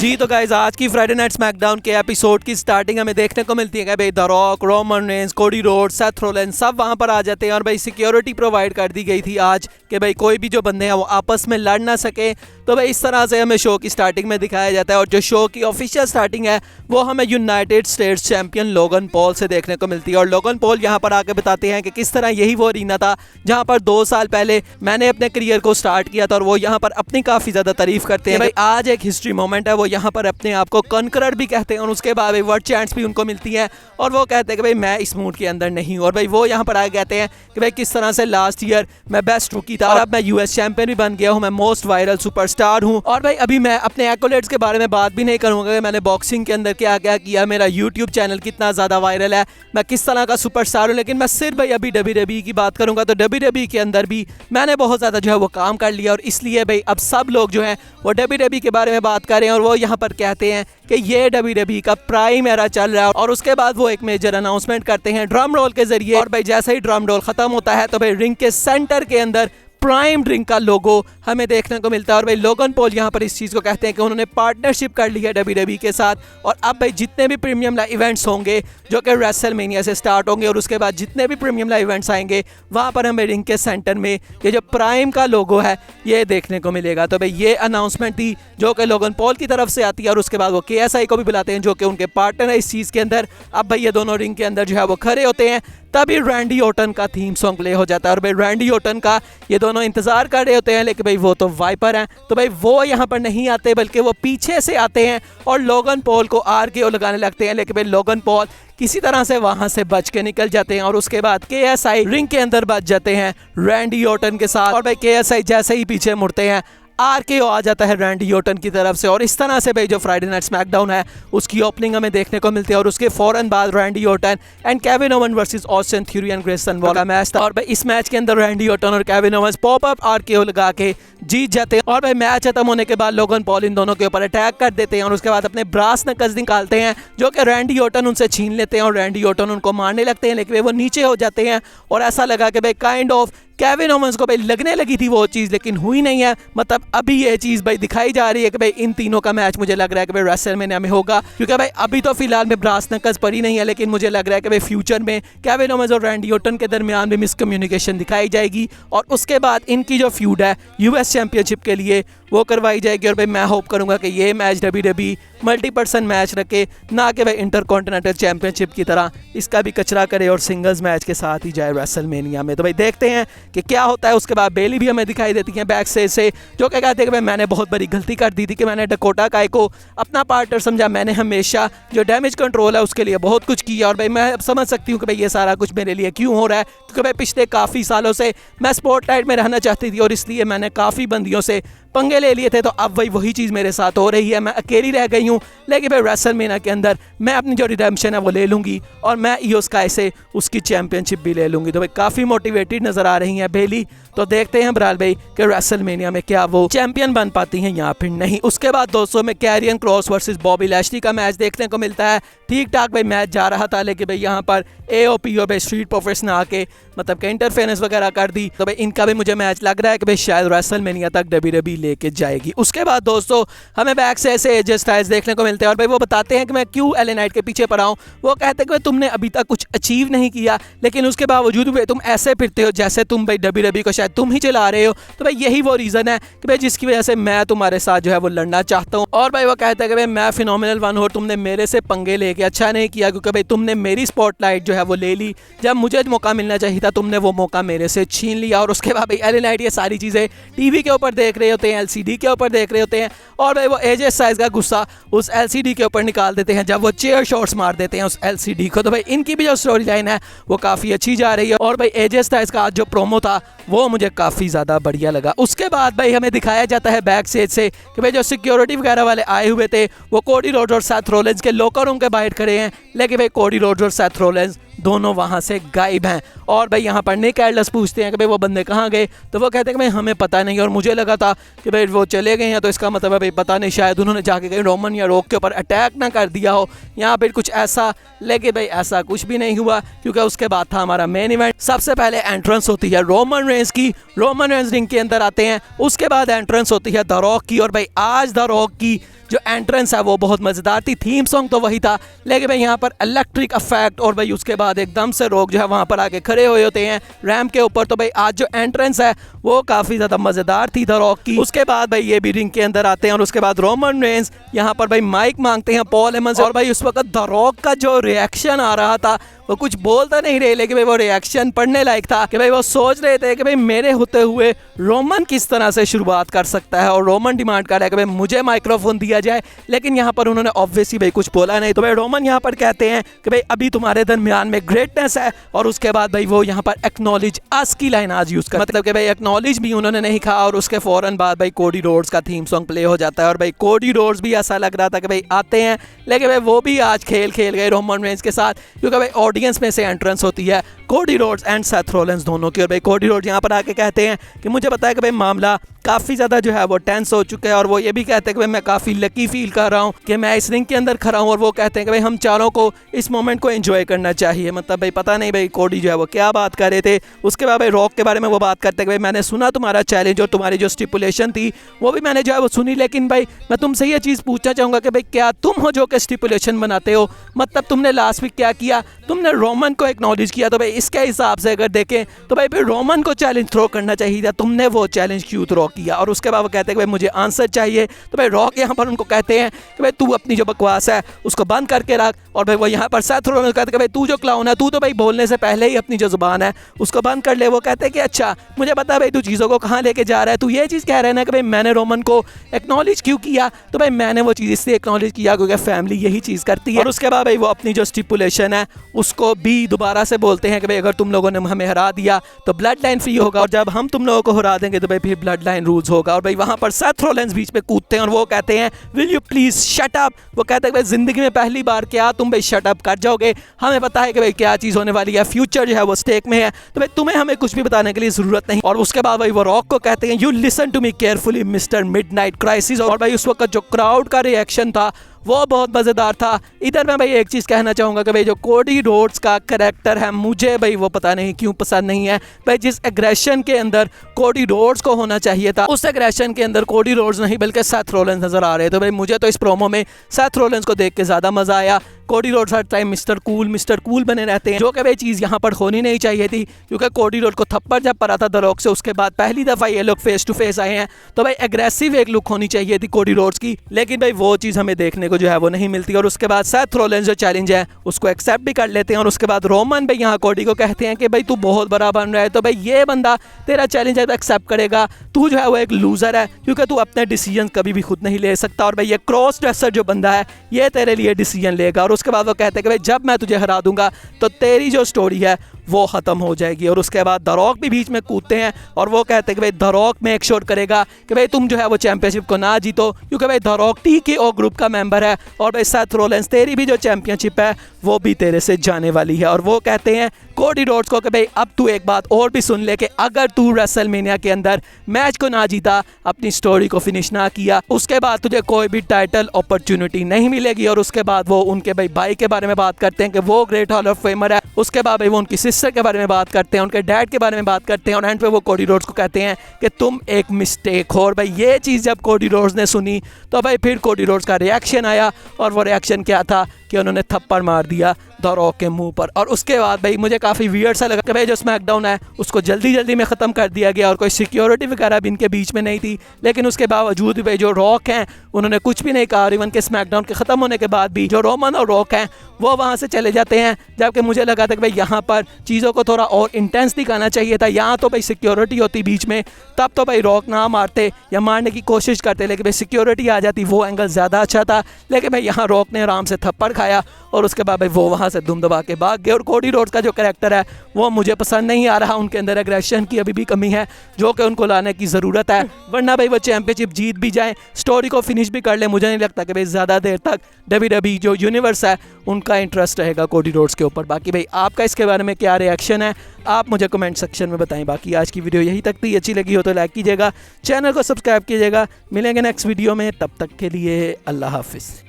जी तो गाइज आज की फ्राइडे नाइट स्मैकडाउन के एपिसोड की स्टार्टिंग हमें देखने को मिलती है कि भाई the rock, Roman Reigns, Cody Rhodes, Seth Rollins सब वहां पर आ जाते हैं और भाई सिक्योरिटी प्रोवाइड कर दी गई थी आज कि भाई कोई भी जो बंदे हैं वो आपस में लड़ ना सके। तो भाई इस तरह से हमें शो की स्टार्टिंग में दिखाया जाता है और जो शो की ऑफिशियल स्टार्टिंग है वो हमें United states champion Logan Paul से देखने को मिलती है। और लोगन पॉल यहाँ पर आके बताते हैं कि किस तरह यही वो अरीना था जहाँ पर 2 साल पहले मैंने अपने करियर को स्टार्ट किया था और वो यहाँ पर अपनी काफ़ी ज़्यादा तारीफ करते हैं। भाई आज एक हिस्ट्री मोमेंट है, वो यहाँ पर अपने आप को कनकरर भी कहते हैं और उसके बाद वर्ल्ड चैंप्स भी उनको मिलती हैं और वो कहते हैं कि भाई मैं इस मूड के अंदर नहीं हूँ। और भाई वो यहाँ पर आगे कहते हैं कि भाई किस तरह से लास्ट ईयर मैं बेस्ट रूकी था और अब मैं यूएस चैंपियन भी बन गया हूँ, मैं मोस्ट वायरल सुपरस्टार हूँ। और भाई अभी मैं अपने एक्कोलेट्स के बारे में बात भी नहीं करूँगा कि मैंने बॉक्सिंग के अंदर क्या क्या किया, मेरा यूट्यूब चैनल कितना ज़्यादा वायरल है, मैं किस तरह का सुपरस्टार हूँ, लेकिन मैं सिर्फ भाई अभी WWE की बात करूँगा तो WWE के अंदर भी मैंने बहुत ज़्यादा जो है वो काम कर लिया और इसलिए भाई अब सब लोग जो हैं वो WWE के बारे में बात कर रहे हैं और वो यहाँ पर कहते हैं कि ये WWE का प्राइम एरा चल रहा है। और उसके बाद वो एक मेजर अनाउंसमेंट करते हैं ड्रम रोल के जरिए और भाई जैसे ही ड्रम रोल खत्म होता है तो भाई रिंग के सेंटर के अंदर प्राइम ड्रिंक का लोगो हमें देखने को मिलता है। और भाई लोगन पॉल यहाँ पर इस चीज़ को कहते हैं कि उन्होंने पार्टनरशिप कर ली है WWE के साथ और अब भाई जितने भी प्रीमियम लाइव इवेंट्स होंगे जो कि रेसलमेनिया से स्टार्ट होंगे और उसके बाद जितने भी प्रीमियम लाइव इवेंट्स आएंगे वहाँ पर हमें रिंग के सेंटर में ये जो प्राइम का लोगो है ये देखने को मिलेगा। तो भाई ये अनाउंसमेंट थी जो कि लोगन पॉल की तरफ से आती है और उसके बाद वो KSI को भी बुलाते हैं जो कि उनके पार्टनर है इस चीज़ के अंदर। अब भाई ये दोनों रिंग के अंदर जो है वो खड़े होते हैं, तभी रैंडी ऑर्टन का थीम सॉन्ग प्ले हो जाता है और भाई रैंडी ऑर्टन का ये दोनों इंतजार कर रहे होते हैं, लेकिन भाई वो तो वाइपर हैं तो भाई वो यहाँ पर नहीं आते बल्कि वो पीछे से आते हैं और लोगन पॉल को RKO लगाने लगते हैं। लेकिन भाई लोगन पॉल किसी तरह से वहां से बच के निकल जाते हैं और उसके बाद KSI रिंग के अंदर बच जाते हैं रैंडी ऑर्टन के साथ। और भाई KSI जैसे ही पीछे मुड़ते हैं RKO आ जाता है रैंडी ऑर्टन की तरफ से और इस तरह से भाई जो फ्राइडे नाइट स्मैकडाउन है उसकी ओपनिंग हमें देखने को मिलती है। और उसके फौरन बाद Randy Orton and Kevin oven versus Austin theory and Grayson wall का मैच था और भाई इस मैच के अंदर रैंडी ऑर्टन और Kevin oven pop up RKO लगा के जीत जाते हैं। और भाई मैच खत्म होने के बाद लोगन पॉल इन दोनों के ऊपर अटैक कर देते हैं और उसके बाद अपने ब्रास नकल्स निकालते हैं जो कि रैंडी ऑर्टन उनसे छीन लेते हैं और रैंडी ऑर्टन उनको मारने लगते हैं, लेकिन वो नीचे हो जाते हैं और ऐसा लगा कि भाई काइंड ऑफ केविन ओवंस को भाई लगने लगी थी वो चीज़ लेकिन हुई नहीं है। मतलब अभी ये चीज़ भाई दिखाई जा रही है कि भाई इन तीनों का मैच मुझे लग रहा है कि भाई रेसलमेनिया में होगा, क्योंकि भाई अभी तो फिलहाल में ब्रास नकल्स पड़ी नहीं है, लेकिन मुझे लग रहा है कि भाई फ्यूचर में केविन ओवंस और रैंडी ऑर्टन के दरमियान भी मिसकम्युनिकेशन दिखाई जाएगी और उसके बाद इनकी जो फ्यूड है यूएस चैंपियनशिप के लिए वो करवाई जाएगी। और भाई मैं होप करूंगा कि ये मैच WWE मल्टीपर्सन मैच रखे, ना कि भाई इंटरकॉन्टिनेंटल चैंपियनशिप की तरह इसका भी कचरा करे और सिंगल्स मैच के साथ ही जाए रेसलमेनिया में। तो भाई देखते हैं कि क्या होता है। उसके बाद बेली भी हमें दिखाई देती है बैक से जो क्या कहते हैं कि भाई मैंने बहुत बड़ी गलती कर दी थी कि मैंने डकोटा काय को अपना पार्टनर समझा, मैंने हमेशा जो डैमेज कंट्रोल है उसके लिए बहुत कुछ किया और भाई मैं अब समझ सकती हूँ कि भाई ये सारा कुछ मेरे लिए क्यों हो रहा है, क्योंकि भाई पिछले काफ़ी सालों से मैं स्पॉटलाइट में रहना चाहती थी और इसलिए मैंने काफ़ी बंदियों से पंगे ले लिए थे। तो अब वही चीज़ मेरे साथ हो रही है, मैं अकेली रह गई हूँ, लेकिन भाई रेसलमेनिया के अंदर मैं अपनी जो रिडेम्पशन है वो ले लूँगी और मैं ईओ स्काई से उसकी चैंपियनशिप भी ले लूँगी। तो भाई काफ़ी मोटिवेटेड नज़र आ रही हैं बेली। तो देखते हैं बहरहाल भाई कि रेसलमेनिया में क्या वो चैंपियन बन पाती हैं या फिर नहीं। उसके बाद दोस्तों में Karrion Kross versus Bobby Lashley का मैच देखने को मिलता है। ठीक ठाक भाई मैच जा रहा था, लेकिन भाई यहाँ पर AOPO भाई स्ट्रीट प्रोफेशनल आके मतलब कि इंटरफेरेंस वगैरह कर दी। तो भाई इनका भी मुझे मैच लग रहा है कि भाई शायद रेसलमेनिया तक WWE लेके जाएगी। उसके बाद दोस्तों हमें बैक से ऐसे AJ स्टाइल्स देखने को मिलते हैं और भाई वो बताते हैं कि मैं क्यों LA नाइट के पीछे पड़ा हूँ। वो कहते हैं कि तुमने अभी तक कुछ अचीव नहीं किया, लेकिन उसके बावजूद भी तुम ऐसे फिरते हो जैसे तुम भाई WWE को शायद तुम ही चला रहे हो। तो भाई यही वो रीज़न है कि भाई जिसकी वजह से मैं तुम्हारे साथ जो है वो लड़ना चाहता हूँ। और भाई वो कहता है कि भाई मैं फिनोमिनल वन हूँ, तुमने मेरे से पंगे लेके अच्छा नहीं किया, क्योंकि भाई तुमने मेरी स्पॉटलाइट जो है वो ले ली, जब मुझे मौका मिलना चाहिए था तुमने वो मौका मेरे से छीन लिया। और उसके बाद भाई LA नाइट ये सारी चीज़ें टीवी के ऊपर देख रहे होते हैं, LCD के ऊपर देख रहे होते हैं और भाई वो AJ स्टाइल्स का गुस्सा उस LCD के ऊपर निकाल देते हैं जब वो चेयर शॉट्स मार देते हैं उस LCD को। तो भाई इनकी भी जो स्टोरी लाइन है वो काफ़ी अच्छी जा रही है और भाई AJ स्टाइल्स का आज जो प्रोमो था वो मुझे काफ़ी ज़्यादा बढ़िया लगा। उसके बाद भाई हमें दिखाया जाता है बैक स्टेज से कि भाई जो सिक्योरिटी वगैरह वाले आए हुए थे वो कोडी रोड्स और सेथ रोलिंस के लॉकर रूम के बाहर खड़े हैं, लेकिन भाई कोडी रोड्स और सेथ रोलिंस दोनों वहां से गायब हैं। और भाई यहाँ पर निक एल्डस पूछते हैं कि भाई वो बंदे कहाँ गए, तो वो कहते हैं कि भाई हमें पता नहीं और मुझे लगा था कि भाई वो चले गए हैं, तो इसका मतलब है भाई पता नहीं शायद उन्होंने जाके कहीं रोमन या रॉक के ऊपर अटैक ना कर दिया हो यहाँ पर कुछ ऐसा। लेकिन भाई ऐसा कुछ भी नहीं हुआ, क्योंकि उसके बाद था हमारा मेन इवेंट। सबसे पहले एंट्रेंस होती है रोमन रेंज की, रोमन रेंज रिंग के अंदर आते हैं। उसके बाद एंट्रेंस होती है द रॉक की और भाई आज द रॉक की जो एंट्रेंस है वो बहुत मज़ेदार थी, थीम सॉन्ग तो वही था, लेकिन भाई यहाँ पर इलेक्ट्रिक इफेक्ट और भाई उसके बाद एकदम से लोग जो है वहाँ पर आके खड़े हुए होते हैं रैम्प के ऊपर। तो भाई आज जो एंट्रेंस है वो काफ़ी ज़्यादा मज़ेदार थी द रॉक की। उसके बाद भाई ये भी रिंग के अंदर आते हैं और उसके बाद रोमन रेंस यहाँ पर भाई माइक मांगते हैं पॉल हेमन से। और भाई उस वक्त द रॉक का जो रिएक्शन आ रहा था वो कुछ बोलता नहीं रहे, लेकिन भाई वो रिएक्शन पढ़ने लायक था कि भाई वो सोच रहे थे कि भाई मेरे होते हुए रोमन किस तरह से शुरुआत कर सकता है। और रोमन डिमांड कर रहा है कि भाई मुझे माइक्रोफोन दिया जाए, लेकिन यहाँ पर उन्होंने ऑब्वियसली भाई कुछ बोला नहीं। तो भाई रोमन यहाँ पर कहते हैं कि भाई अभी तुम्हारे दरमियान में ग्रेटनेस है, और उसके बाद भाई वो यहाँ पर एक्नॉलेज अस की लाइन आज यूज कर, मतलब कि भाई एक्नॉलेज भी उन्होंने नहीं कहा। और उसके फौरन बाद भाई कोडी रोड्स का थीम सॉन्ग प्ले हो जाता है और भाई कोडी रोड्स भी ऐसा लग रहा था कि भाई आते हैं, लेकिन भाई वो भी आज खेल गए रोमन रेंस के साथ, क्योंकि भाई ऑडियंस में से एंट्रेंस होती है Cody Rhodes and Seth Rollins दोनों की। और भाई कोडी रोड्स यहाँ पर आके कहते हैं कि मुझे पता है कि भाई मामला काफ़ी ज़्यादा जो है वो टेंस हो चुका है, और वो ये भी कहते हैं कि भाई मैं काफ़ी लकी फील कर रहा हूँ कि मैं इस रिंग के अंदर खड़ा हूँ। और वो कहते हैं कि भाई हम चारों को इस मोमेंट को एंजॉय करना चाहिए। मतलब भाई पता नहीं भाई कोडी जो है वो क्या बात कर रहे थे। उसके बाद भाई रॉक के बारे में वो बात करते हैं कि भाई मैंने सुना तुम्हारा चैलेंज और तुम्हारी जो स्टिपुलेशन थी वो भी मैंने जो है वो सुनी, लेकिन भाई मैं तुमसे ये चीज़ पूछना चाहूँगा कि भाई क्या तुम हो जो कि स्टिपुलेशन बनाते हो? मतलब तुमने लास्ट वीक क्या किया, तुमने रोमन को एक्नॉलेज किया, तो भाई इसके हिसाब से अगर देखें तो भाई रोमन को चैलेंज थ्रो करना चाहिए था, तुमने वो चैलेंज क्यों थ्रो किया? और उसके बाद कहते हैं कि भाई मुझे आंसर चाहिए। तो भाई रॉक यहाँ पर उनको कहते हैं कि भाई तू अपनी जो बकवास है उसको बंद करके रख। और भाई वो यहाँ पर सेथ रॉलिंस कहते हैं कि भाई तू जो क्लाउन है, तू तो भाई बोलने से पहले ही अपनी जो जुबान है उसको बंद कर ले। वो कहते हैं कि अच्छा मुझे पता है भाई तू चीज़ों को कहाँ लेके जा रहा है, तू ये चीज़ कह रहा है ना कि भाई मैंने रोमन को एक्नॉलेज क्यों किया? तो भाई मैंने वो चीज़ इसलिए एक्नॉलेज किया क्योंकि फैमिली यही चीज़ करती है। और उसके बाद भाई वो अपनी जो स्टिपुलेशन है उसको भी दोबारा से बोलते हैं कि भाई अगर तुम लोगों ने हमें हरा दिया तो ब्लड लाइन फ्री होगा, और जब हम तुम लोगों को हरा देंगे तो भाई फिर ब्लड लाइन रूल्स होगा। और भाई वहाँ पर सेथ रॉलिंस बीच में कूदते हैं और वो कहते हैं will you please shut up. वो कहते हैं भाई जिंदगी में पहली बार क्या तुम भाई शट अप कर जाओगे? हमें पता है कि भाई क्या चीज़ होने वाली है, फ्यूचर जो है वो स्टेक में है, तो भाई तुम्हें हमें कुछ भी बताने के लिए ज़रूरत नहीं। और उसके बाद भाई वो रॉक को कहते हैं you listen to me carefully mister Midnight Crisis. और भाई उस वक्त जो क्राउड का रिएक्शन था वो बहुत मज़ेदार था। इधर मैं भाई एक चीज़ कहना चाहूँगा कि भाई जो कोडी रोड्स का करैक्टर है मुझे भाई वो पता नहीं क्यों पसंद नहीं है। भाई जिस एग्रेशन के अंदर कोडी रोड्स को होना चाहिए था उस एग्रेशन के अंदर कोडी रोड्स नहीं बल्कि सेथ रॉलिंस नज़र आ रहे। तो भाई मुझे तो इस प्रोमो में सेथ रॉलिंस को देख के ज़्यादा मज़ा आया। कोडी रोड्स हर टाइम मिस्टर कूल बने रहते हैं, जो कि भाई चीज़ यहाँ पर होनी नहीं चाहिए थी, क्योंकि कोडी रोड को थप्पड़ जब पड़ा था द रॉक से उसके बाद पहली दफ़ा ये लोग फेस टू फेस आए हैं, तो भाई एग्रेसिव एक लुक होनी चाहिए थी कोडी रोड्स की, लेकिन भाई वो चीज़ हमें देखने को जो है वो नहीं मिलती। और उसके बाद सेथ रॉलिंस जो चैलेंज है उसको एक्सेप्ट भी कर लेते हैं। और उसके बाद रोमन भाई यहाँ कोडी को कहते हैं कि भाई तू बहुत बड़ा बन रहा है, तो भाई ये बंदा तेरा चैलेंज है तो एक्सेप्ट करेगा, तू जो है वो एक लूज़र है क्योंकि तू अपने डिसीजन कभी भी खुद नहीं ले सकता, और भाई ये क्रॉस ड्रेसर जो बंदा है ये तेरे लिए डिसीजन लेगा। और उसके बाद वो कहते हैं कि भाई जब मैं तुझे हरा दूंगा तो तेरी जो स्टोरी है वो ख़त्म हो जाएगी। और उसके बाद द रॉक भी बीच में कूदते हैं और वो कहते हैं कि भाई द रॉक मेक श्योर करेगा कि भाई तुम जो है वो चैंपियनशिप को ना जीतो, क्योंकि भाई द रॉक TKO ग्रुप का मेंबर है, और भाई सेथ रॉलिंस तेरी भी जो चैंपियनशिप है वो भी तेरे से जाने वाली है। और वो कहते हैं कोडी रोड्स को कि भाई अब तू एक बात और भी सुन ले कि अगर तू रेसलमेनिया के अंदर मैच को ना जीता, अपनी स्टोरी को फिनिश ना किया, उसके बाद तुझे कोई भी टाइटल अपॉर्चुनिटी नहीं मिलेगी। और उसके बाद वो उनके भाई के बारे में बात करते हैं कि वो ग्रेट हॉल ऑफ फेमर है। उसके बाद भाई वो उनकी सिस्टर के बारे में बात करते हैं, उनके डैड के बारे में बात करते हैं, और एंड पे वो कोडी रोड्स को कहते हैं कि तुम एक मिस्टेक हो। और भाई ये चीज़ जब कोडी रोड्स ने सुनी तो भाई फिर कोडी रोड्स का रिएक्शन आया, और वो रिएक्शन क्या था कि उन्होंने थप्पड़ मार दिया द रॉक के मुंह पर। और उसके बाद भाई मुझे काफ़ी वियर्ड सा लगा कि भाई जो स्मैकडाउन है उसको जल्दी में ख़त्म कर दिया गया और कोई सिक्योरिटी वगैरह भी इनके बीच में नहीं थी, लेकिन उसके बावजूद भाई जो रॉक हैं उन्होंने कुछ भी नहीं कहा। और इवन के स्मैकडाउन के ख़त्म होने के बाद भी जो रोमन और रॉक हैं वो वहाँ से चले जाते हैं, जबकि मुझे लगा था कि भाई यहाँ पर चीज़ों को थोड़ा और इंटेंस दिखाना चाहिए था। यहाँ तो भाई सिक्योरिटी होती बीच में, तब तो भाई रॉक ना मारते या मारने की कोशिश करते, लेकिन भाई सिक्योरिटी आ जाती, वो एंगल ज़्यादा अच्छा था। लेकिन भाई यहाँ रॉक ने आराम से थप्पड़ खाया और उसके बाद भाई वो वहाँ से दुम दबा के भाग गए। और कोडी रोड्स का जो कैरेक्टर है वो मुझे पसंद नहीं आ रहा, उनके अंदर एग्रेशन की अभी भी कमी है जो कि उनको लाने की ज़रूरत है, वरना भाई वो चैंपियनशिप जीत भी जाएँ, स्टोरी को फिनिश भी कर ले। मुझे नहीं लगता कि भाई ज़्यादा देर तक WWE जो यूनिवर्स है उनका इंटरेस्ट रहेगा कोडी रोड्स के ऊपर। बाकी भाई आपका इसके बारे में क्या रिएक्शन है आप मुझे कमेंट सेक्शन में बताएं। बाकी आज की वीडियो यही तक थी, अच्छी लगी हो तो लाइक कीजिएगा, चैनल को सब्सक्राइब कीजिएगा। मिलेंगे नेक्स्ट वीडियो में, तब तक के लिए अल्लाह हाफिज़।